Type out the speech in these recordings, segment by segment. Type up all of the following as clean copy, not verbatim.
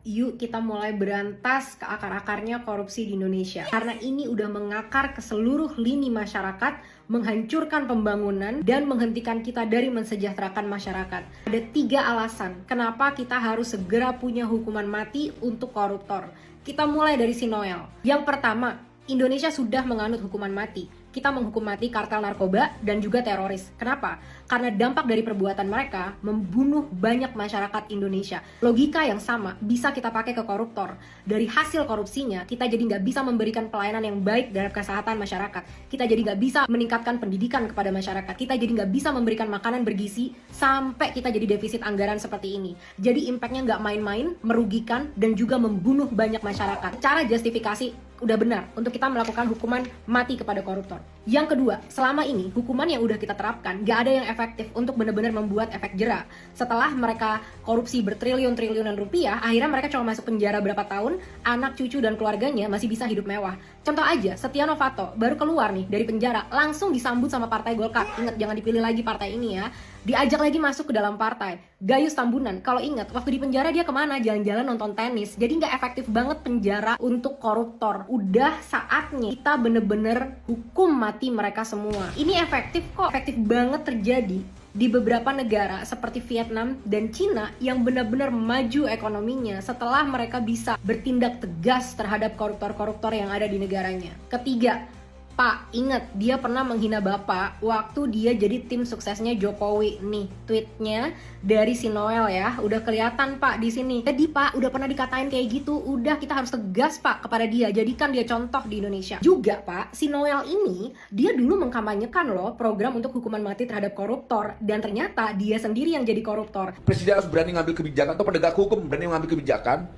Yuk kita mulai berantas ke akar-akarnya korupsi di Indonesia. Karena ini udah mengakar ke seluruh lini masyarakat, menghancurkan pembangunan, dan menghentikan kita dari mensejahterakan masyarakat. Ada 3 alasan kenapa kita harus segera punya hukuman mati untuk koruptor. Kita mulai dari si Noel. Yang pertama, Indonesia sudah menganut hukuman mati. Kita menghukum mati kartel narkoba dan juga teroris. Kenapa? Karena dampak dari perbuatan mereka membunuh banyak masyarakat Indonesia. Logika yang sama bisa kita pakai ke koruptor. Dari hasil korupsinya, kita jadi nggak bisa memberikan pelayanan yang baik dalam kesehatan masyarakat. Kita jadi nggak bisa meningkatkan pendidikan kepada masyarakat. Kita jadi nggak bisa memberikan makanan bergizi sampai kita jadi defisit anggaran seperti ini. Jadi impactnya nggak main-main, merugikan, dan juga membunuh banyak masyarakat. Cara justifikasi udah benar untuk kita melakukan hukuman mati kepada koruptor. Yang kedua, selama ini hukuman yang udah kita terapkan gak ada yang efektif untuk benar-benar membuat efek jera. Setelah mereka korupsi bertriliun-triliunan rupiah, akhirnya mereka cuma masuk penjara berapa tahun, anak cucu dan keluarganya masih bisa hidup mewah. Contoh aja, Setia Novanto baru keluar nih dari penjara, langsung disambut sama Partai Golkar. Ingat, jangan dipilih lagi partai ini ya. Diajak lagi masuk ke dalam partai. Gayus Tambunan, kalau ingat waktu di penjara dia kemana? Jalan-jalan nonton tenis. Jadi nggak efektif banget penjara untuk koruptor. Udah saatnya kita bener-bener hukum mati mereka semua. Ini efektif kok, efektif banget terjadi di beberapa negara seperti Vietnam dan Cina yang benar-benar maju ekonominya setelah mereka bisa bertindak tegas terhadap koruptor-koruptor yang ada di negaranya. Ketiga, Pak, ingat dia pernah menghina Bapak waktu dia jadi tim suksesnya Jokowi. Nih, tweetnya dari si Noel ya. Udah kelihatan Pak di sini. Jadi Pak, udah pernah dikatain kayak gitu. Udah, kita harus tegas Pak kepada dia. Jadikan dia contoh di Indonesia. Juga Pak, si Noel ini dia dulu mengkampanyekan loh program untuk hukuman mati terhadap koruptor. Dan ternyata dia sendiri yang jadi koruptor. Presiden harus berani ngambil kebijakan, atau penegak hukum berani mengambil kebijakan,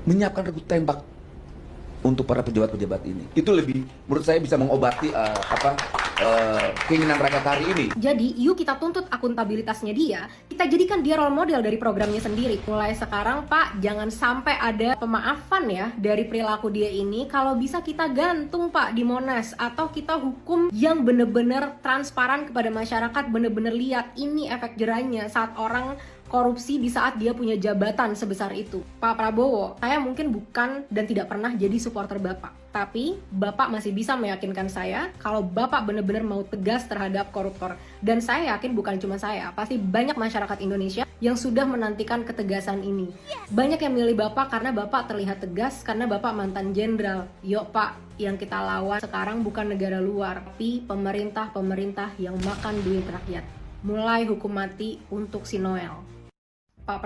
menyiapkan regu tembak untuk para pejabat-pejabat ini. Itu lebih, menurut saya, bisa mengobati keinginan rakyat hari ini. Jadi, yuk kita tuntut akuntabilitasnya dia. Kita jadikan dia role model dari programnya sendiri. Mulai sekarang, Pak, jangan sampai ada pemaafan ya dari perilaku dia ini. Kalau bisa kita gantung, Pak, di Monas. Atau kita hukum yang bener-bener transparan kepada masyarakat, bener-bener lihat ini efek jerahnya saat orang korupsi di saat dia punya jabatan sebesar itu. Pak Prabowo, saya mungkin bukan dan tidak pernah jadi supporter Bapak. Tapi Bapak masih bisa meyakinkan saya kalau Bapak benar-benar mau tegas terhadap koruptor. Dan saya yakin bukan cuma saya, pasti banyak masyarakat Indonesia yang sudah menantikan ketegasan ini. Banyak yang milih Bapak karena Bapak terlihat tegas, karena Bapak mantan jenderal. Yuk Pak, yang kita lawan sekarang bukan negara luar, tapi pemerintah-pemerintah yang makan duit rakyat. Mulai hukum mati untuk si Noel. Pak